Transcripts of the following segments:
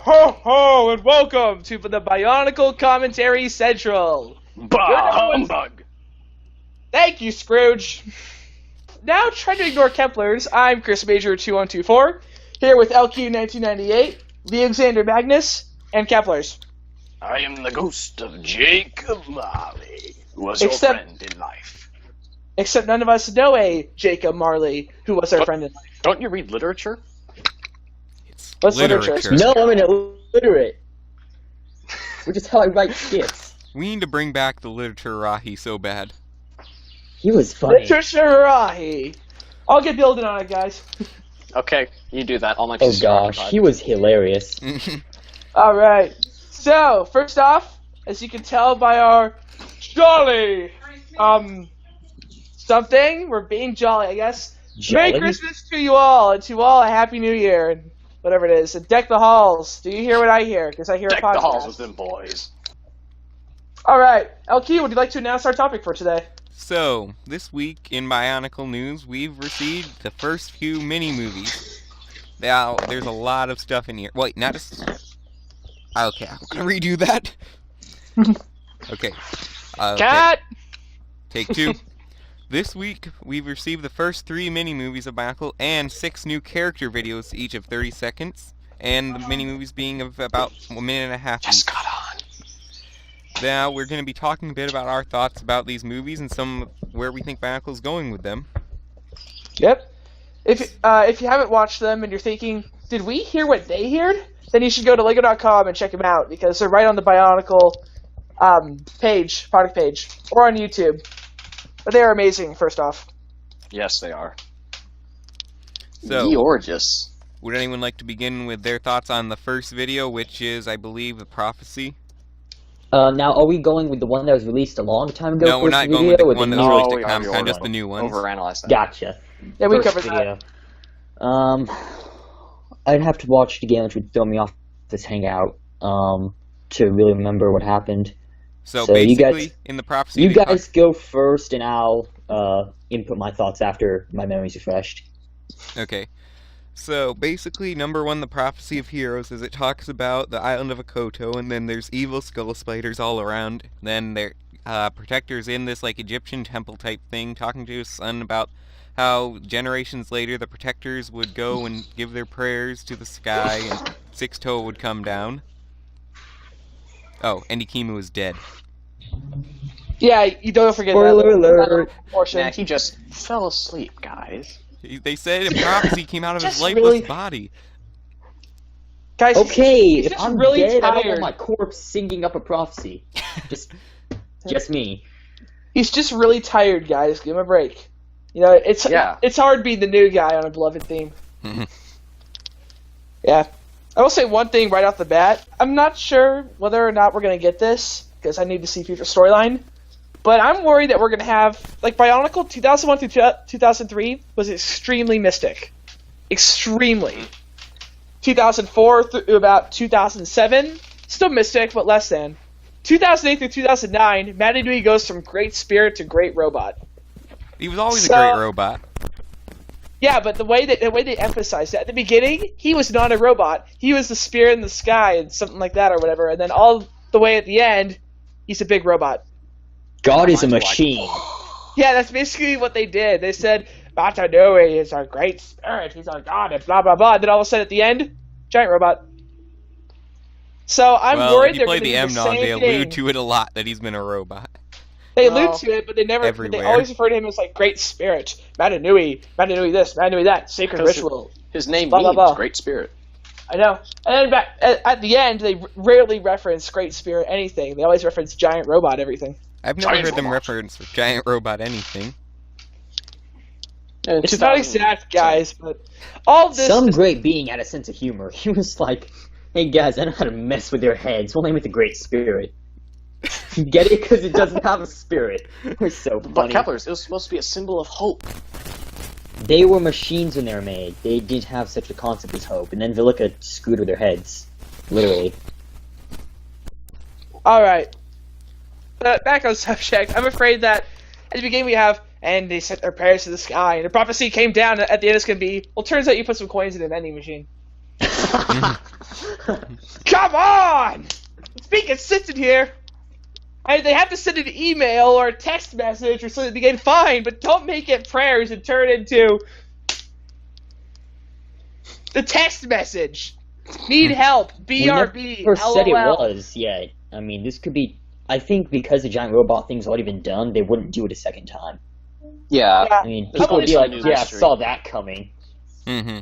ho, ho, and welcome to the Bionicle Commentary Central. Humbug! Thank you, Scrooge. Now, trying to ignore Kepler's, I'm Chris Major 2124, here with LQ1998, Alexander Magnus, and Kepler's. I am the ghost of Jacob Marley, who was your friend in life. Except none of us know a Jacob Marley, who was our friend in life. Don't you read literature? What's literature? No, I'm an illiterate. Which is how I write skits. We need to bring back the literature Rahi so bad. He was funny. Literature Rahi. I'll get building on it, guys. Okay, you do that. I'll make Oh gosh, he was hilarious. Alright. So, first off, as you can tell by our jolly, something, we're being jolly, I guess. Jolly? Merry Christmas to you all, and to all a Happy New Year, and whatever it is. And deck the halls. Do you hear what I hear? Because I hear Deck a podcast. the halls with them boys. Alright, LQ, would you like to announce our topic for today? So, this week in Bionicle News, we've received the first few mini-movies. Now, there's a lot of stuff in here. Wait, not a... Okay, I'm gonna redo that. Okay. Cat! Take two. This week, we've received the first 3 mini-movies of Bionicle and 6 new character videos, each of 30 seconds, and the mini-movies being of about 1.5 minutes Just each. got on. Now, we're going to be talking a bit about our thoughts about these movies and where we think Bionicle's going with them. Yep. If you haven't watched them and you're thinking, did we hear what they heard? Then you should go to Lego.com and check them out, because they're right on the Bionicle page, product page, or on YouTube. But they are amazing, first off. Yes, they are. So, gorgeous. would anyone like to begin with their thoughts on the first video, which is, I believe, The Prophecy? Now, are we going with the one that was released a long time ago? No, we're not going with the one that was No, released we at already Comic-Con, just ordered the new ones. Overanalyze that. Gotcha. Yeah, we First covered video. that. I'd have to watch it again, which would throw me off this hangout, to really remember what happened. So you basically, guys, in The Prophecy... you they guys go first, and I'll input my thoughts after my memory's refreshed. Okay. So, basically, number 1, The Prophecy of Heroes, is it talks about the island of Okoto, and then there's evil skull spiders all around. Then there protectors in this, like, Egyptian temple-type thing, talking to his son about how generations later the protectors would go and give their prayers to the sky, and Six-Toe would come down. Oh, and Ikimu is dead. Yeah, you don't forget Spoiler that alert. portion. Nah, he just fell asleep, guys. They said a prophecy came out of his Just lifeless really- body. Guys, Okay, he's if just I'm really dead, I don't tired. want my corpse singing up a prophecy. Just me. He's just really tired, guys. Give him a break. You know, it's hard being the new guy on a beloved theme. Yeah. I will say one thing right off the bat. I'm not sure whether or not we're going to get this, because I need to see future storyline. But I'm worried that we're going to have... Like, Bionicle 2001 through 2003 was extremely mystic. Extremely. 2004 through about 2007, still mystic, but less than. 2008 through 2009, Matty Nui goes from great spirit to great robot. He was always a great robot. Yeah, but the way they emphasized it at the beginning, he was not a robot. He was the spirit in the sky and something like that or whatever. And then all the way at the end, he's a big robot. God is a machine. Yeah, that's basically what they did. They said, Matanui is our great spirit, he's our god, and blah, blah, blah. And then all of a sudden at the end, giant robot. So I'm worried if they're you play going to the do M the nog, same they allude thing. to it a lot, that he's been a robot. They allude to it, but they never. Everywhere. They always refer to him as like great spirit, Matanui this, Matanui that, sacred ritual. His name Blah, blah, means blah. Great Spirit. I know. And then at the end, they rarely reference great spirit anything. They always reference giant robot everything. I've never Giant heard them robot. reference giant robot anything. And It's not exact, guys, but all this. Some great being had a sense of humor. He was like, hey guys, I know how to mess with your heads. We'll name it the Great Spirit. Get it? Because it doesn't have a spirit. It was so funny. But Kepler's, it was supposed to be a symbol of hope. They were machines when they were made. They didn't have such a concept as hope. And then Vilica screwed with their heads. Literally. Alright. Back on subject. I'm afraid that at the beginning we have, and they sent their prayers to the sky, and the prophecy came down. At the end it's going to be, well, turns out you put some coins in a vending machine. Come on! Let's be consistent here. They have to send an email or a text message or something to get fine, but don't make it prayers and turn it into the text message. Need help. BRB. We never said it LOL. was yet. I mean, this could be. I think because the giant robot thing's already been done, they wouldn't do it a second time. Yeah. I mean, There's people would be probably like, some "Yeah, I mystery. saw that coming." Mm-hmm.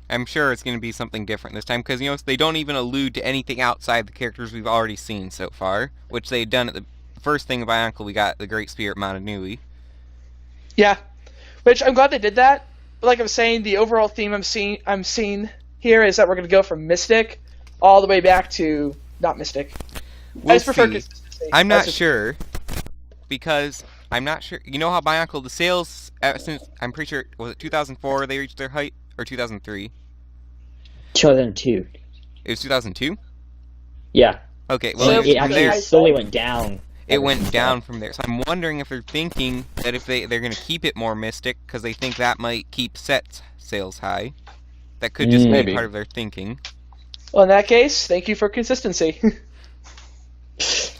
I'm sure it's going to be something different this time, because, you know, they don't even allude to anything outside the characters we've already seen so far, which they had done at the first thing of Bionicle. We got the Great Spirit Montanui. Yeah, which I'm glad they did that. But like I'm saying, the overall theme I'm seeing here is that we're going to go from Mystic all the way back to not Mystic. I just prefer consistency. I'm not sure, because I'm not sure. You know how Bionicle, the sales, since, I'm pretty sure, was it 2004 they reached their height? Or 2003? 2002. It was 2002? Yeah. Okay, So well, It actually slowly went down. it went down from there. So I'm wondering if they're thinking that if they're going to keep it more mystic, because they think that might keep set sales high. That could just be Maybe. part of their thinking. Well, in that case, thank you for consistency.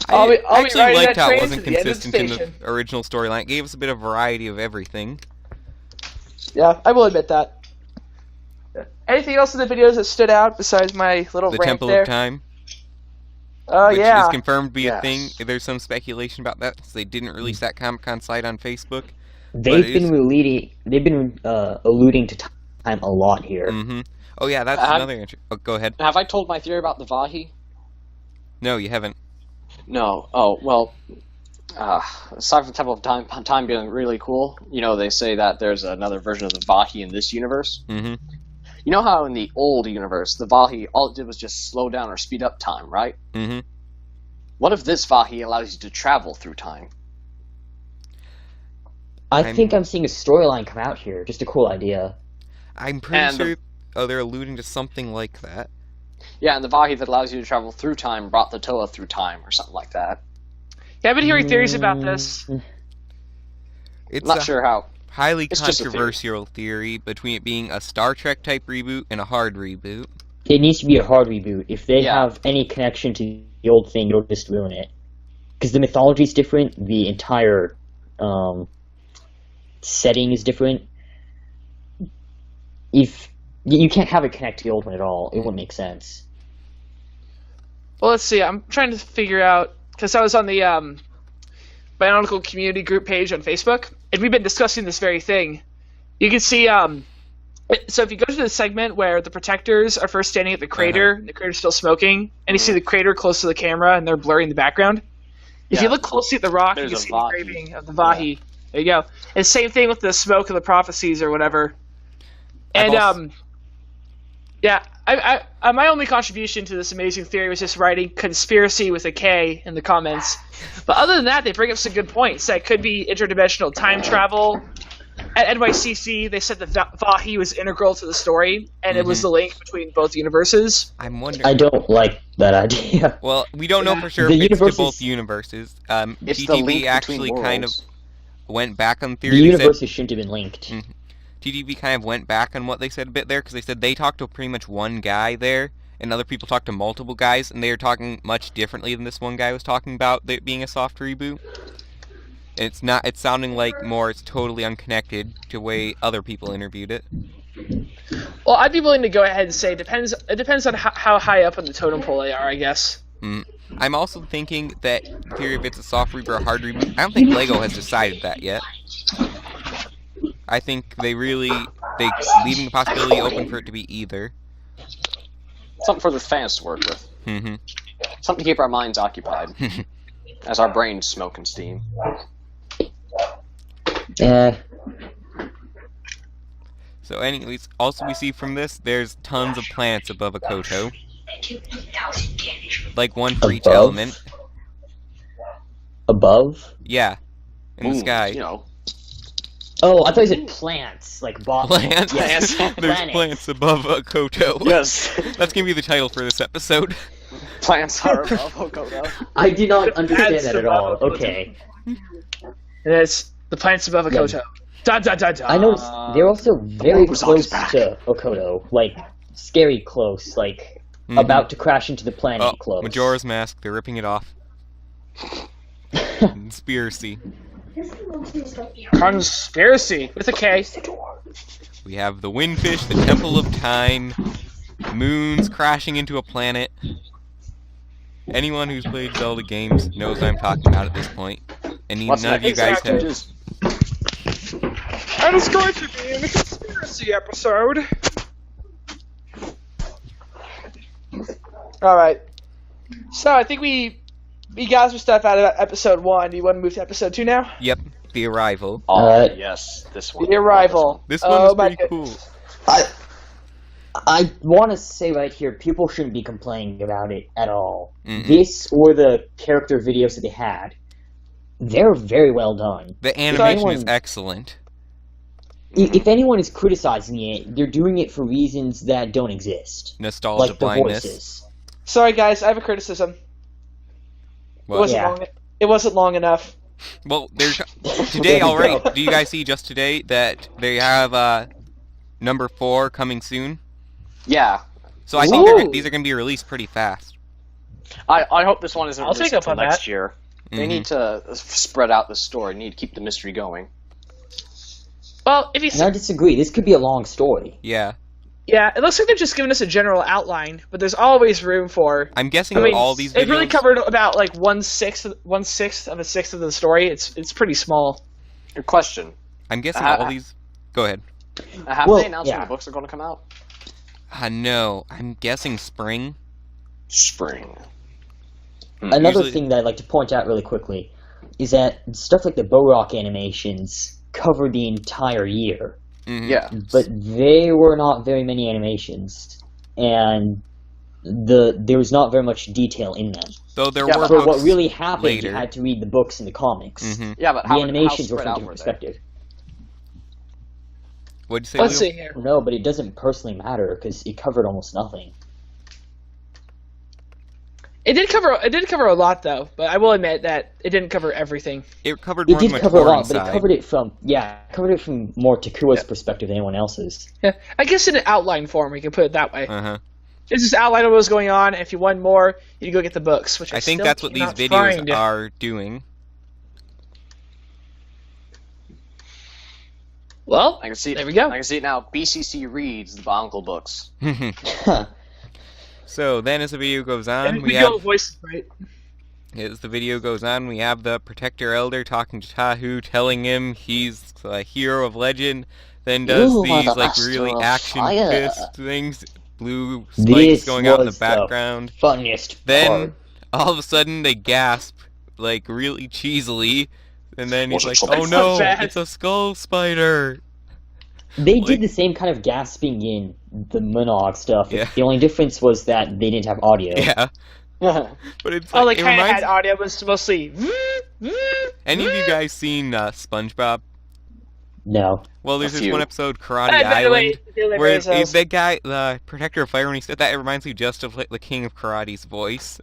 I I'll be actually riding liked that how it train wasn't to the end of the consistent in the station. original storyline. It gave us a bit of variety of everything. Yeah, I will admit that. Anything else in the videos that stood out besides my little The rant Temple there? of Time, Oh which yeah. is confirmed to be a Yes. thing. There's some speculation about that, so they didn't release that Comic-Con site on Facebook. They've it is- been alluding to time a lot here. Mm-hmm. Oh yeah, that's I'm- another interest. Oh, go ahead. Have I told my theory about the Vahi? No, you haven't. No. Oh, well, aside from the Temple of Time being really cool, you know, they say that there's another version of the Vahi in this universe. Mm-hmm. You know how in the old universe, the Vahi, all it did was just slow down or speed up time, right? Mm-hmm. What if this Vahi allows you to travel through time? I think I'm seeing a storyline come out here. Just a cool idea. I'm pretty And sure. Oh, they're alluding to something like that. Yeah, and the Vahi that allows you to travel through time brought the Toa through time, or something like that. Yeah, I've been hearing theories about this. It's Not a sure how. highly It's just a theory. controversial theory between it being a Star Trek type reboot and a hard reboot. It needs to be a hard reboot. If they Yeah. have any connection to the old thing, you'll just ruin it. Because the mythology is different, the entire setting is different. If you can't have it connect to the old one at all, it wouldn't make sense. Well, let's see. I'm trying to figure out because I was on the Bionicle community group page on Facebook, and we've been discussing this very thing. You can see, so if you go to the segment where the protectors are first standing at the crater, and the crater's still smoking, and you see the crater close to the camera, and they're blurring the background. If you Yeah. look closely at the rock, There's you a can see the Vahi. engraving of the Vahi. There you go. And same thing with the smoke of the prophecies or whatever. I've And also- yeah, I my only contribution to this amazing theory was just writing conspiracy with a K in the comments. But other than that, they bring up some good points. That could be interdimensional time travel. At NYCC, they said that Vahi was integral to the story, and it was the link between both universes. I'm wondering. I don't like that idea. Well, we don't know for sure The if it's to universes- both universes. It's the link TTV between actually kind of worlds. went back on The theory. They said universes shouldn't have been linked. TTV kind of went back on what they said a bit there, because they said they talked to pretty much one guy there, and other people talked to multiple guys, and they were talking much differently than this one guy was talking about it being a soft reboot. It's not. It's sounding like more. It's totally unconnected to the way other people interviewed it. Well, I'd be willing to go ahead and say it depends on how high up on the totem pole they are, I guess. I'm also thinking that the theory if it's a soft reboot or a hard reboot. I don't think Lego has decided that yet. I think they leaving the possibility open for it to be either. Something for the fans to work with. Mm-hmm. Something to keep our minds occupied. As our brains smoke and steam. So anyways, also we see from this, there's tons of planets above Okoto. Like one for each Above? element. Above? Yeah. In the Moons, sky. You know. Oh, I thought you said plants, like Plants? Yes. There's Planets. plants above Okoto. Yes. That's gonna be the title for this episode. Plants are above Okoto. I do not understand Plants that at all. above Okoto. Okay. And it's the planets above Okoto. Da da da da. I know they're also very Bulbasaur is close back. to Okoto. Like, scary close, like about to crash into the planet Oh, close. Majora's Mask. They're ripping it off. Conspiracy. Conspiracy with a K. We have the Windfish, the Temple of Time, moons crashing into a planet. Anyone who's played Zelda games knows what I'm talking about at this point. And What's none of you guys exactly. have. And it's going to be in the conspiracy episode. Alright. So, I think we got some stuff out of episode 1. Do you want to move to episode 2 now? Yep, The Arrival. Oh, yes, this one. The Arrival. This one was my pretty cool. goodness. I want to say right here, people shouldn't be complaining about it at all. Mhm. This or the character videos that they had, they're very well done. The animation is anyone- excellent. If anyone is criticizing it, they're doing it for reasons that don't exist. Nostalgia Like the blindness. voices. Sorry, guys, I have a criticism. It What? wasn't Yeah. long. It wasn't long enough. Well, there's today There we already. go. Do you guys see just today that they have number 4 coming soon? Yeah. So I think Ooh. these are going to be released pretty fast. I hope this one isn't I'll released take up until on next that. year. They Mhm. need to spread out the story. They need to keep the mystery going. Well, if you And I disagree. This could be a long story. Yeah, yeah, it looks like they're just giving us a general outline, but there's always room for. I'm guessing I mean, all these videos. it really covered about like 1/6 of a sixth of the story. It's pretty small. Good question. I'm guessing Uh, all these. Go ahead. Have Well, they announced when yeah. the books are going to come out? No, I'm guessing spring. Spring. Another Usually- thing that I'd like to point out really quickly is that stuff like the Borok animations cover the entire year, Mhm. Yeah. but they were not very many animations, and there was not very much detail in them. Though there Yeah, were but For what books really happened, later. you had to read the books and the comics. Mhm. Yeah, but The how animations were spread from a out different were they? perspective. What'd you say? Let's Leo? see here. No, but it doesn't personally matter because it covered almost nothing. It did cover a lot though, but I will admit that it didn't cover everything. It covered It more did than cover a Majoran lot, but it side. covered it from more Takua's perspective than anyone else's. Yeah, I guess in an outline form, we can put it that way. Uh-huh. It's just outline of what was going on. And if you want more, you go get the books, which I I think still that's what these cannot videos find. are doing. Well, I can see. there we go. I can see it now. BCC reads the Bionicle books. So then, as the video goes on, And we go have voices, right? as the video goes on, we have the Protector Elder talking to Tahu, telling him he's a hero of legend. Then does You are these the like master really of action fire. fist things, blue spikes This going out in the was background. Funniest Then part. all of a sudden they gasp like really cheesily, and then he's Was it like, something "Oh no, bad? it's a skull spider!" They like- did the same kind of gasping in the Monog stuff. Yeah. The only difference was that they didn't have audio. Yeah, yeah, but it's Oh, like like it kind of reminds. had audio, but it's mostly. Any of you guys seen SpongeBob? No. Well, there's A this few. one episode, Karate By the Island, way, where Bezos. that guy, the Protector of Fire, when he said that, it reminds me just of like the King of Karate's voice.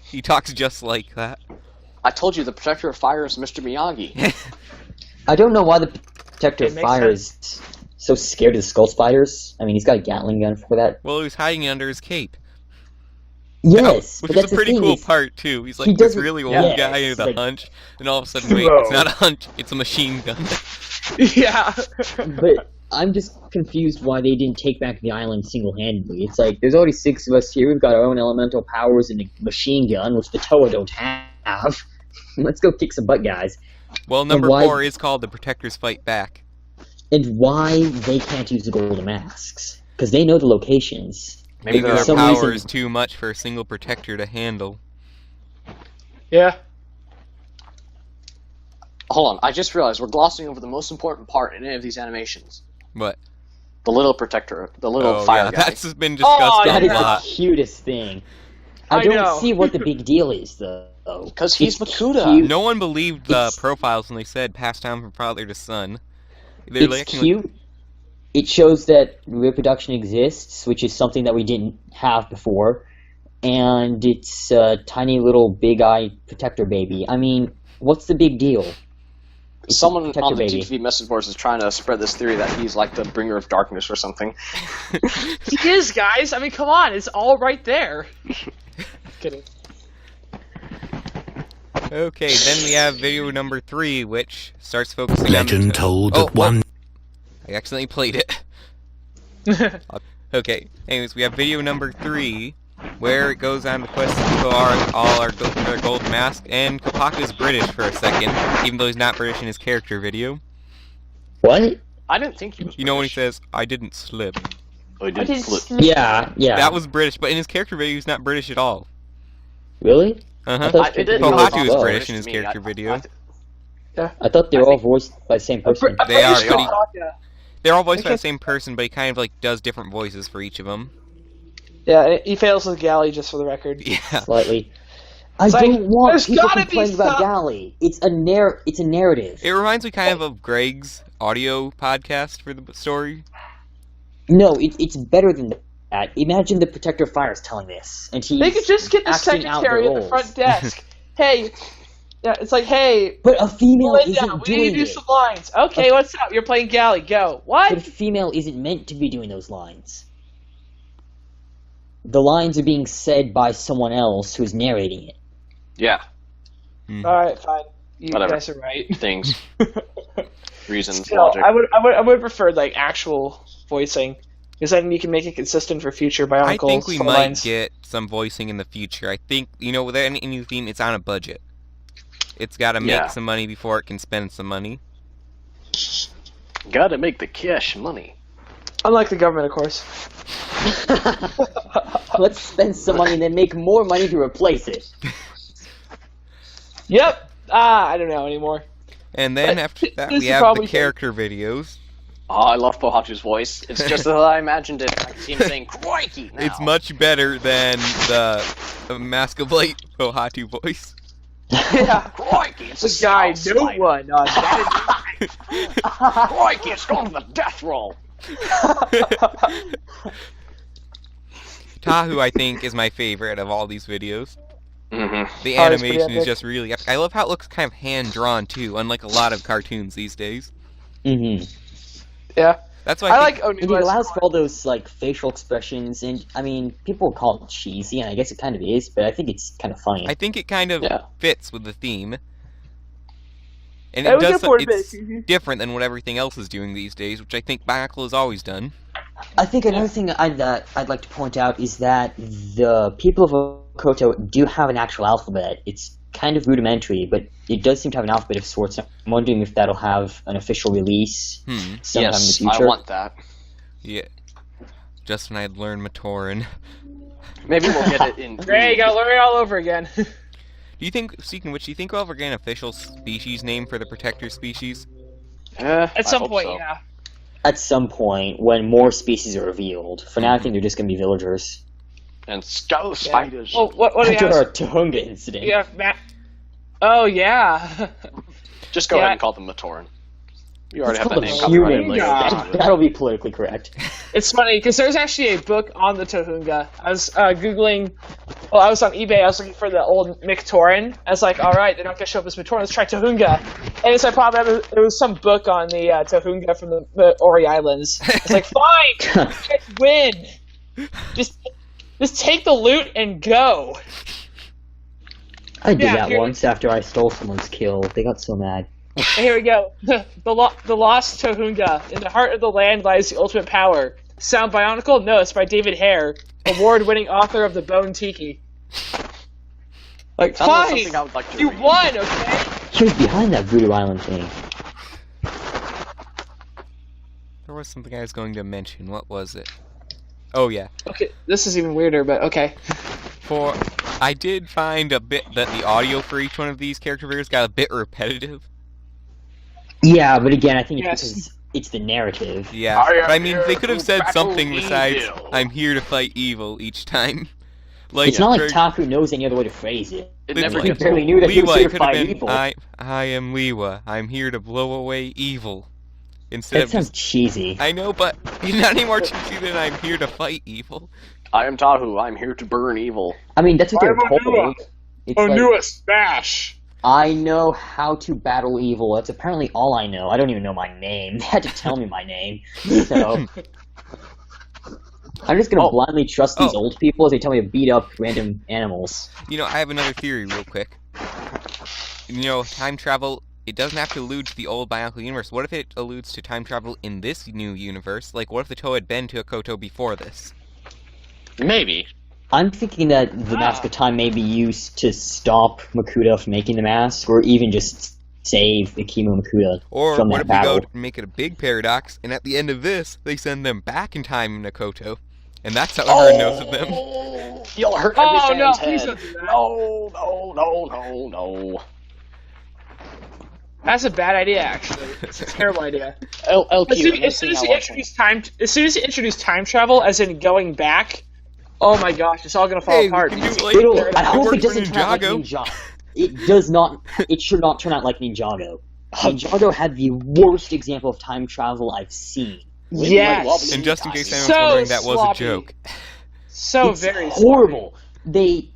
He talks just like that. I told you the Protector of Fire is Mr. Miyagi. I don't know why the Protector It of makes Fire is so scared of the skull spiders. I mean, he's got a Gatling gun for that. Well, he was hiding it under his cape. Yes, Which but is that's a pretty the thing, cool is part, too. He's he like this doesn't- really old yes, guy with a like- hunch, and all of a sudden, wait, Whoa. it's not a hunch, it's a machine gun. Yeah. But I'm just confused why they didn't take back the island single-handedly. It's like, there's already 6 of us here, we've got our own elemental powers and a machine gun, which the Toa don't have. Let's go kick some butt, guys. Well, number why- 4 is called The Protectors Fight Back. And why they can't use the golden masks. Because they know the locations. Maybe Maybe there their are some power reason- is too much for a single Protector to handle. Yeah. Hold on, I just realized we're glossing over the most important part in any of these animations. What? The little Protector, the little Oh, fire yeah, guy. that's been discussed Oh, That a is lot. the cutest thing. I I don't know. see what the big deal is, though. Because he's It's Makuta. cute. No one believed the It's- profiles when they said passed down from father to son. They're It's acting cute. It shows that reproduction exists, which is something that we didn't have before. And it's a tiny little big-eye protector baby. I mean, what's the big deal? Someone Protector on the baby. GTV message boards is trying to spread this theory that he's like the bringer of darkness or something. He is, guys. I mean, come on. It's all right there. Kidding. Okay, then we have video number 3, which starts focusing on Legend told that one. I accidentally played it. Okay, anyways, we have video number 3, where it goes on the quest to kill all our gold mask, and Kopaka's British for a second, even though he's not British in his character video. What? I didn't think he was You know when he British. says, "I didn't slip." Oh, he did slip. Yeah. That was British, but in his character video, he's not British at all. Really? Uh-huh. I thought it didn't they were Kohatu is both. British in his To me, character video. I thought they were all voiced by the same person. They are, British but he- Kopaka. They're all voiced by Okay. the same person, but he kind of like does different voices for each of them. Yeah, he fails with Galley, just for the record. Yeah. Slightly. I It's like, don't want there's people gotta be complaining about some- Galley. It's a narrative. It reminds me kind of Greg's audio podcast for the story. No, it's better than that. Imagine the Protector of Fire is telling this, and he's They could just get the acting out secretary their at the roles. front desk. Hey, yeah, it's like, hey, But a female Linda, isn't we need doing to do it. some lines. Okay, what's up? You're playing Galley. Go. But a What? female isn't meant to be doing those lines. The lines are being said by someone else who's narrating it. Yeah, All right, fine. You Whatever. guys are right. things, reasons, Still, logic. I would prefer like actual voicing, because then you can make it consistent for future I Bionicle think we might storylines. get some voicing in the future. I think, with any new theme, it's on a budget. It's got to make Yeah. some money before it can spend some money. Gotta make the cash money. Unlike the government, of course. Let's spend some money and then make more money to replace it. Yep. I don't know anymore. And then But after that, this we is have the probably- character videos. Oh, I love Pohatu's voice. It's just as I imagined it. I can see him saying "crikey" now. It's much better than the Mascabite Pohatu voice. Yeah. Crikey, it's The guy, skull no spider. one. That Crikey, it's going to the death roll. Tahu, I think, is my favorite of all these videos. Mm-hmm. The Oh, it's pretty animation is epic. just really epic. I love how it looks kind of hand-drawn, too, unlike a lot of cartoons these days. Mm-hmm. yeah. That's why I think, like It Onua's. allows for all those like facial expressions, and I mean, people call it cheesy, and I guess it kind of is, but I think it's kind of funny. I think it kind of Yeah. fits with the theme. And I it was does looking forward to it's it. different than what everything else is doing these days, which I think Bionicle has always done. I think another thing I'd like to point out is that the people of Okoto do have an actual alphabet. It's kind of rudimentary, but it does seem to have an alphabet of sorts. I'm wondering if that'll have an official release sometime Yes, in the future. I want that. Yeah. Just when I'd learned Matoran. Maybe we'll get it in. Great, you gotta learn it all over again. Do you think, speaking of which, do you think we'll ever get an official species name for the Protector species? At some point, yeah. At some point, when more species are revealed. For now, I think they're just going to be villagers. And skull spiders. Well, what do you After have? our Tuhunga incident. Yeah, Matt. Oh yeah. Just go Yeah. ahead and call them Matoran. You already Let's have call that them name copyrighted. humans. Yeah. That'll be politically correct. It's funny because there's actually a book on the Tohunga. I was googling. Well, I was on eBay. I was looking for the old Mictoran. I was like, all right, they're not gonna show up as Mictoran. Let's try Tohunga. And it's like probably it was some book on the Tohunga from the Ori Islands. It's like, fine, just win. Just take the loot and go. I did Yeah, that here- once after I stole someone's kill. They got so mad. And here we go. The lost Tohunga. In the heart of the land lies the ultimate power. Sound Bionicle? No, it's by David Hare, award-winning author of the Bone Tiki. Like, Sounds like fine, something I would like to you read. won, okay? She was behind that Voodoo Island thing. There was something I was going to mention. What was it? Oh, yeah. Okay, this is even weirder, but okay. I did find a bit that the audio for each one of these character figures got a bit repetitive. Yeah, but again, I think it's Yes. because it's the narrative. Yeah, I am but I mean, here they could have to said battle something besides evil. "I'm here to fight evil" each time. Like It's not like for- Taku knows any other way to phrase it. It It's never like- He gets barely old. knew that he was Leeway here to could have fight been, evil. I am Lewa. I'm here to blow away evil. Instead That of sounds just, cheesy. I know, but he's not any more cheesy than I'm here to fight evil. I am Tahu. I'm here to burn evil. I mean, that's what they're I'm Onua. told. It's like, Smash! I know how to battle evil. That's apparently all I know. I don't even know my name. They had to tell me my name. So I'm just gonna blindly trust these old people as they tell me to beat up random animals. You know, I have another theory real quick. You know, time travel, it doesn't have to allude to the old Bionicle universe. What if it alludes to time travel in this new universe? Like, what if the Toe had been to Okoto before this? Maybe. I'm thinking that the Mask of Time may be used to stop Makuta from making the mask, or even just save Akimo Makuta Or from what that if battle. we go to make it a big paradox, and at the end of this, they send them back in time in Okoto, and that's how everyone knows of them. You'll hurt every Oh, no, fan's please head. don't do that. No. That's a bad idea, actually. It's a terrible idea. LQ, As soon as you introduce time travel, as in going back, oh my gosh, it's all gonna fall apart. We can do, It'll- I hope work it doesn't for turn out like Ninjago. Ninjago. It does not. It should not turn out like Ninjago. Ninjago had the worst example of time travel I've seen. Yes. And just in case anyone's So wondering, that was a sloppy. joke. So It's very horrible. They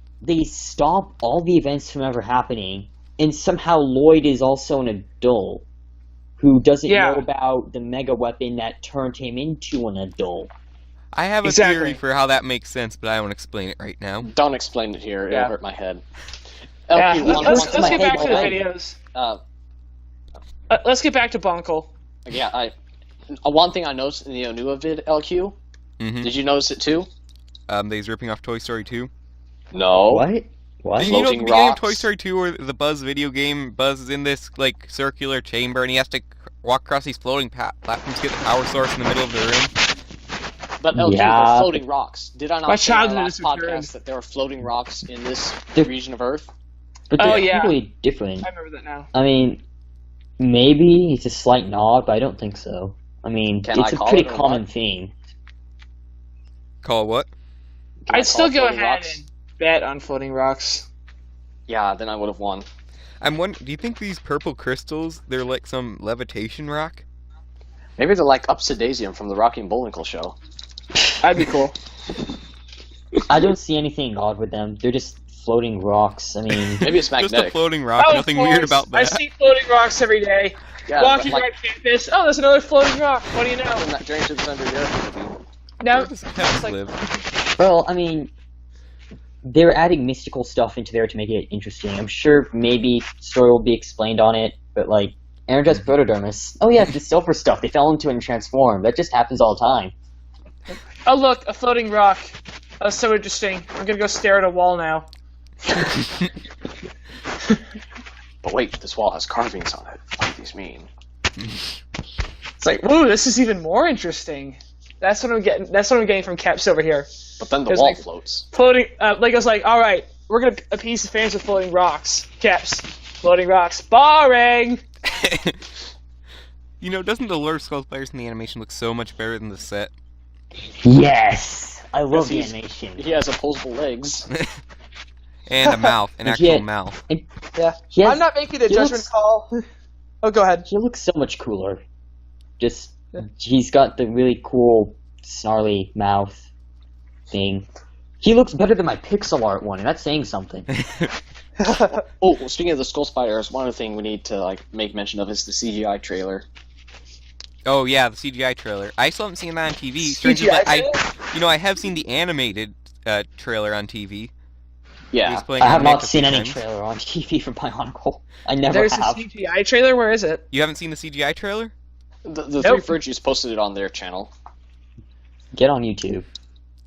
stop all the events from ever happening, and somehow Lloyd is also an adult who doesn't Yeah. know about the mega weapon that turned him into an adult. I have a Exactly. theory for how that makes sense, but I won't explain it right now. Don't explain it here. Yeah. It'll hurt my head. Yeah, LQ, let's my get head back to the already. videos. uh, Let's get back to Bionicle. yeah, one thing I noticed in the Onua vid, LQ, Mm-hmm. did you notice it too? They's ripping off Toy Story 2. No. What? What? You know, at the Floating beginning of rocks. Toy Story 2, where the Buzz video game, Buzz is in this, like, circular chamber, and he has to walk across these floating platforms to get the power source in the middle of the room. But LQ, Yeah. they're floating rocks. Did I My not say in our childhood last is returned. podcast that there were floating rocks in this They're- region of Earth? But Oh, they're yeah. completely different. I remember that now. I mean, maybe it's a slight nod, but I don't think so. I mean, Can it's I a call pretty it or common what? theme. Call what? Can I I'd still call go floating ahead rocks? and bet on floating rocks. Yeah, then I would have won. I'm wondering, do you think these purple crystals, they're like some levitation rock? Maybe they're like Upsidasium from the Rocky and Bullwinkle show. That'd be cool. I don't see anything odd with them. They're just floating rocks. I mean, Maybe it's Just a magnetic. floating rock, Oh, of nothing weird course. about I that. see floating rocks every day. Yeah, Walking but, around campus. Oh, there's another floating rock. What do you know? in that drain to the center of the Earth movie. No, Where does Pebbles it's like live? well, I mean, they're adding mystical stuff into there to make it interesting. I'm sure maybe story will be explained on it, but like, energized protodermis. Oh yeah, the silver stuff. They fell into it and transformed. That just happens all the time. oh look, a floating rock. That's so interesting. I'm gonna go stare at a wall now. But wait, this wall has carvings on it. What do these mean? It's like, ooh, this is even more interesting. That's what I'm getting. That's what I'm getting from Caps over here. But then the There's wall like- floats. Floating. Lego's like, all right, we're gonna appease the fans with floating rocks. Caps, floating rocks. Boring. You know, doesn't the Lord Skull players in the animation look so much better than the set? Yes, I love the he's- animation. He has opposable legs. And a mouth, an And actual yet- mouth. Yeah. He has, I'm not making a he judgment looks- call. Oh, go ahead. He looks so much cooler. Just, he's got the really cool, snarly mouth thing. He looks better than my pixel art one, and that's saying something. Oh, well, speaking of the Skull Spiders, one other thing we need to make mention of is the CGI trailer. Oh yeah, the CGI trailer. I still haven't seen that on TV. Strangely, CGI but I have seen the animated trailer on TV. Yeah. He's playing I have on not Nick a seen few any times. trailer on TV for Bionicle. I never There's have. a CGI trailer. Where is it? You haven't seen the CGI trailer? The Nope. Three Virtues posted it on their channel. Get on YouTube.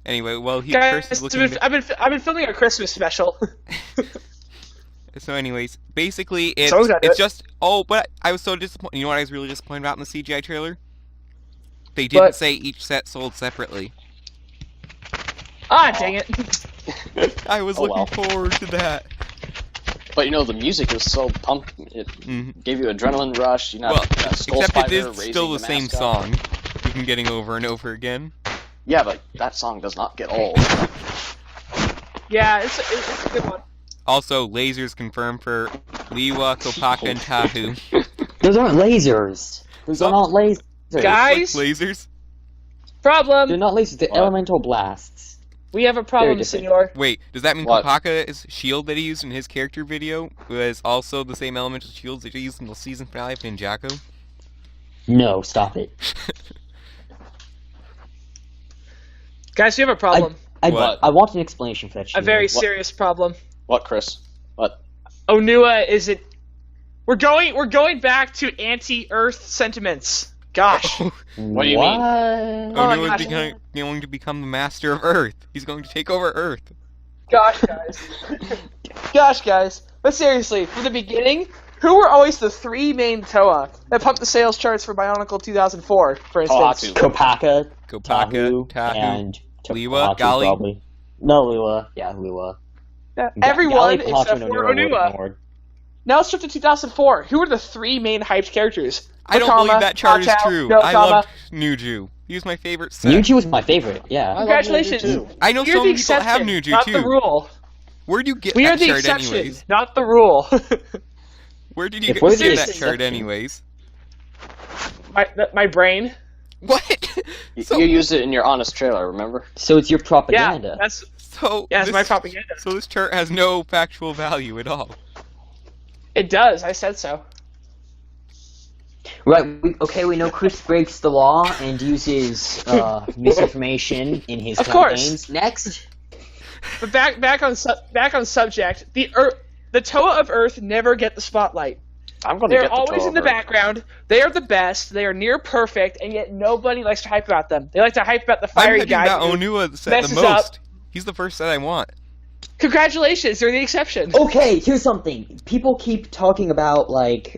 Anyway, well, Chris Guys, is looking. I've been filming a Christmas special. So, anyways, basically, it's Someone's gotta do it's it. just. Oh, but I was so disappointed. You know what I was really disappointed about in the CGI trailer? They didn't What? say each set sold separately. Ah, dang it. I was Oh, looking well. forward to that. But you know, the music is so pumped. It Mhm. gave you adrenaline rush. You know, Well, that Skull except it Spider is raising still the same mask up. song. We've been getting over and over again. Yeah, but that song does not get old. Yeah, it's a good one. Also, lasers confirmed for Liwa, Kopaka, and Tahu. Those aren't lasers. Those are not lasers. Guys, Lasers? They're problem. not lasers. They're What? elemental blasts. We have a problem, different. senor. Wait, does that mean What? Kopaka's shield that he used in his character video was also the same elemental shields that he used in the season finale of Ninjago? No, stop it. Guys, we have a problem. What? I want an explanation for that A shield. very serious problem. What, Chris? What? Onua, is it... We're going back to anti-Earth sentiments. Gosh. What do you mean? Oh, Onua's gosh. going to become the master of Earth. He's going to take over Earth. Gosh, guys. Gosh, guys. But seriously, from the beginning, who were always the three main Toa that pumped the sales charts for Bionicle 2004, for instance? Tohatu. Kopaka, Kopaka, Tahu, and Liwa, Tohatu, Gali. probably. No, Liwa. Yeah, Liwa. Yeah, Ga- everyone Gali, Kohaku, except and for Onua were Onua. ignored. Now let's shift to 2004. Who were the three main hyped characters? I don't Nakama, believe that chart is Tachao, true. no I Kama. loved Nuju. He was my favorite set. Nuji was my favorite, yeah. I love Congratulations. Nuju, too. I know We're so the many people have exception, Nuju not too. the rule. Where do you get We that are the chart exception, anyways? not the rule. Where did you If we're get the that chart exception- anyways? my brain. What? You used it in your honest trailer, remember? So it's your Yeah, propaganda. that's So yeah, it's this- my propaganda. So this chart has no factual value at all. It does. I said so. Right, we know Chris breaks the law and uses misinformation in his Of campaigns. course. Next. But back on subject. The Toa of Earth never get the spotlight. I'm going to They're get the always Toa in the bird. background. They are the best. They are near perfect, and yet nobody likes to hype about them. They like to hype about the I'm fiery hyping guy. about who Onua set the messes up. most. He's the first set I want. Congratulations, you're the exception. Okay, here's something. People keep talking about, like,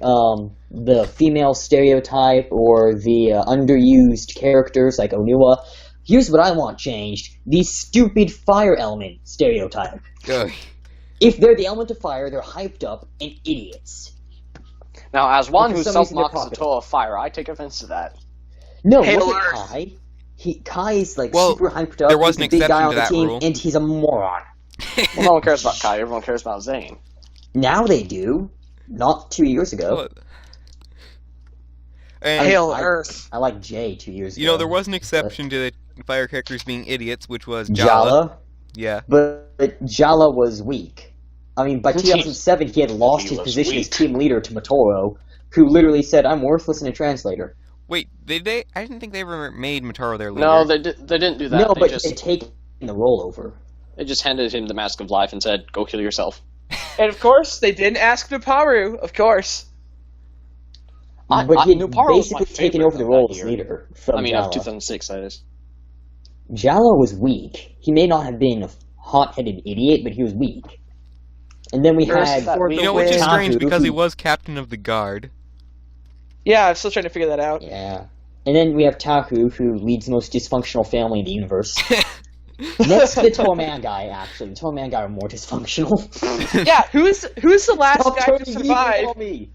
the female stereotype or the underused characters like Onua. Here's what I want changed. The stupid fire element stereotype. Ugh. If they're the element of fire, they're hyped up and idiots. Now, as one But who for some reason they're self-mocks the popular. Toa of Fire, I take offense to that. No, Hail look at Earth. Kai. Kai is, like, Well, super hyped up. there was He's an the big guy exception on to the that team, rule. and he's a moron. Well, no one cares about Kai, everyone cares about Zane. Now they do. Not 2 years ago. Well, and, Hail I- Earth. I like Jay 2 years ago. you know, there was an exception to the fire characters being idiots, which was Jala. Jala, Yeah. but Jala was weak. I mean, by 2007, he had lost He his was position as weak. team leader to Motoro, who literally said, "I'm worthless in a translator." Wait, did they? I didn't think they ever made Motaro their leader. No, they didn't do that. No, they but just he had taken the role over. they just handed him the Mask of Life and said, "Go kill yourself." And of course, they didn't ask Naparu, of course. But he had Nuparu was my basically taken favorite over the of role that as year. leader from I mean, Jala. of 2006, that is. Jala was weak. He may not have been a hot-headed idiot, but he was weak. And then we First had for You the know, which is win. strange Tahu, because he who- was captain of the guard. Yeah, I'm still trying to figure that out. Yeah. And then we have Tahu, who leads the most dysfunctional family in the universe. Next to the Toa Man guy, actually. The Toa Man guy are more dysfunctional. Yeah, who's the last Stop guy turning to evil survive? on me.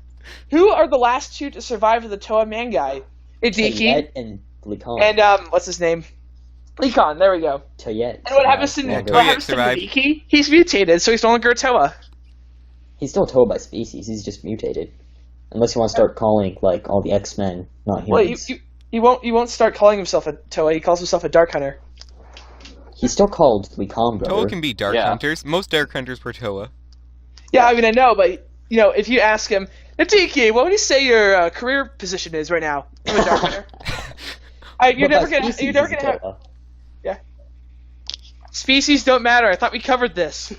Who are the last two to survive of the Toa Man guy? Idiki Tayet and Likan. and what's his name? Likon. There we go. Tayet. And what happens to Yeah, what Toyet happens to survived. Idiki? He's mutated, so he's no longer a Toa. He's still Toa by species, he's just mutated. Unless you want to start calling, like, all the X-Men not Well, humans. you won't start calling himself a Toa. He calls himself a Dark Hunter. He's still called Likan, brother. Toa can be dark Yeah. hunters. Most dark hunters were Toa. Yeah, I mean I know, but you know, if you ask him, Idiki, what would you say your career position is right now? I'm a Dark Hunter. You're But by never gonna species, have he's a Toa. species don't matter. I thought we covered this.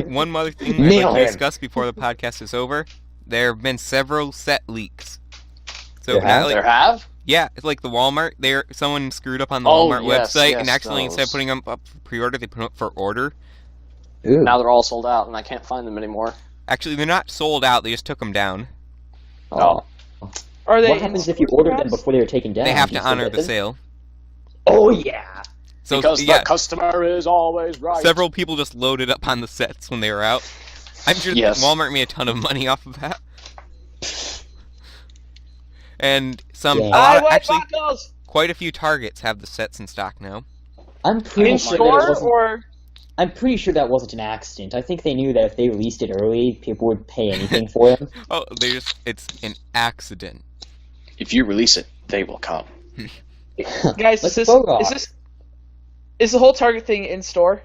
One other thing I'd Nail like to him. discuss before the podcast is over. There have been several set leaks. So There have? like, There have? yeah, it's like the Walmart. Someone screwed up on the Oh, Walmart yes, website, yes, and actually instead of those. putting them up for pre-order, they put them up for order. Ooh. Now they're all sold out, and I can't find them anymore. Actually, they're not sold out. They just took them down. Oh. Are they? What happens if you ordered them before they were taken down? They have Do you to still honor get the them? sale. Oh, yeah. So Because yeah, the customer is always right. several people just loaded up on the sets when they were out. I'm sure Yes. Walmart made a ton of money off of that. And some, Yeah. a lot of, want actually, buckles! quite a few Targets have the sets in stock now. I'm pretty In sure that store wasn't, or I'm pretty sure that wasn't an accident. I think they knew that if they released it early, people would pay anything for them. Oh, it's an accident. If you release it, they will come. guys? Let's Is vote off. this Is the whole Target thing in store?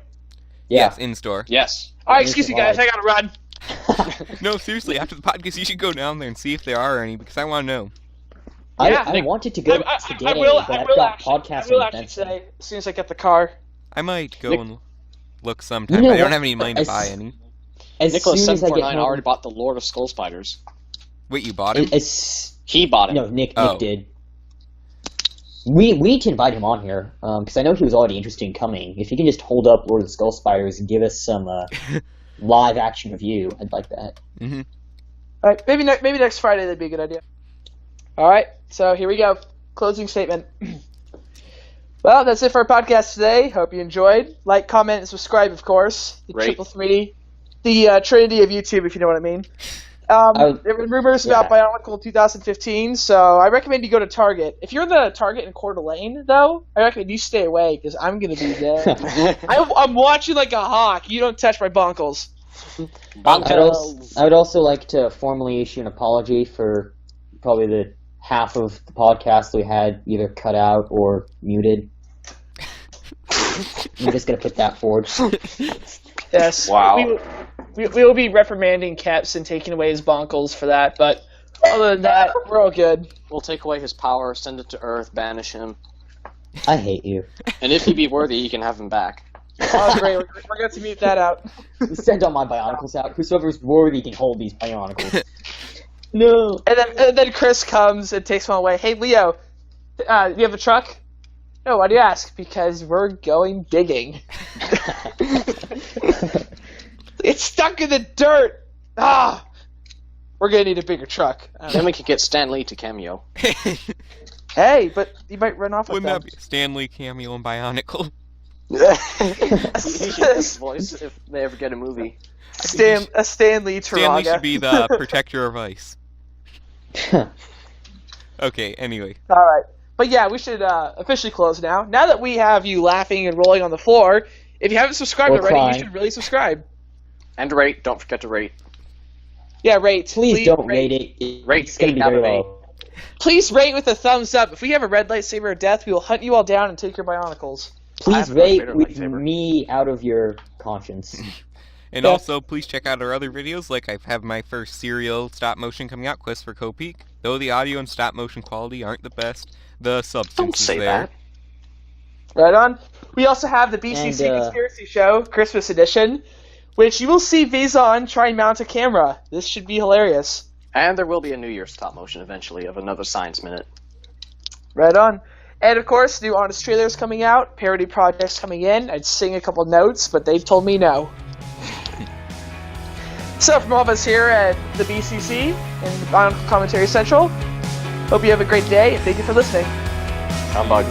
Yeah. Yes, in store. Yes. All right, excuse me, guys. I gotta run. No, seriously, after the podcast, you should go down there and see if there are any, because I want to know. Yeah. I wanted to go today, I will but I've got actually podcasting say as soon as I get the car. I might go Nick- and look sometime. You know I don't what? have any money to As- buy any. As Nicholas soon as I get 749 home, already bought the Lord of Skull Spiders. Wait, you bought him? He bought it. No, Nick Oh. did. We need to invite him on here, because I know he was already interested in coming. If he can just hold up Lord of the Skull Spiders and give us some live action review, I'd like that. Mm-hmm. All right, maybe next Friday that'd be a good idea. All right, so here we go. Closing statement. Well, that's it for our podcast today. Hope you enjoyed. Like, comment, and subscribe, of course. The Rate. Triple 3D, the Trinity of YouTube, if you know what I mean. There were rumors about Bionicle 2015, so I recommend you go to Target. If you're in the Target in Coeur d'Alene, though, I recommend you stay away, because I'm going to be there. I'm watching like a hawk. You don't touch my bonkles. I would also like to formally issue an apology for probably the half of the podcast we had either cut out or muted. I'm just going to put that forward. Yes. Wow. We will be reprimanding Caps and taking away his bonkles for that, but other than that, we're all good. We'll take away his power, send it to Earth, banish him. I hate you. And if he be worthy, you can have him back. Oh, great. We're going to mute that out. Send all my Bionicles out. Whosoever's worthy can hold these Bionicles. No. And then Chris comes and takes one away. Hey, Leo, do you have a truck? No, why do you ask? Because we're going digging. It's stuck in the dirt. Ah, we're gonna need a bigger truck. Then we could get Stan Lee to cameo. Hey, but you might run off with Wouldn't them. that be Stanley, Cameo, and Bionicle? His voice if they ever get a movie. Stan Lee Stanley Taraga. should be the protector of ice. Okay, anyway. All right, but yeah, we should officially close now. Now that we have you laughing and rolling on the floor, if you haven't subscribed Or already, crying. you should really subscribe. And rate. Don't forget to rate. Yeah, rate. Please don't rate it. Rate It's going to be 8 out very of 8. low. Please rate with a thumbs up. If we have a red lightsaber of death, we will hunt you all down and take your Bionicles. Please have a rate Vader with lightsaber. me out of your conscience. And Yeah. also, please check out our other videos, like I have my first serial stop-motion coming out, Quest for Copeak. Though the audio and stop-motion quality aren't the best, the substance Don't is say there. that. Right on. We also have the BCC And, Conspiracy Show, Christmas edition, which you will see Vizon try and mount a camera. This should be hilarious. And there will be a New Year's stop motion eventually of another Science Minute. Right on. And of course, new Honest trailers coming out, parody projects coming in. I'd sing a couple notes, but they told me no. So from all of us here at the BCC and Bionicle Commentary Central, hope you have a great day, and thank you for listening. Humbug.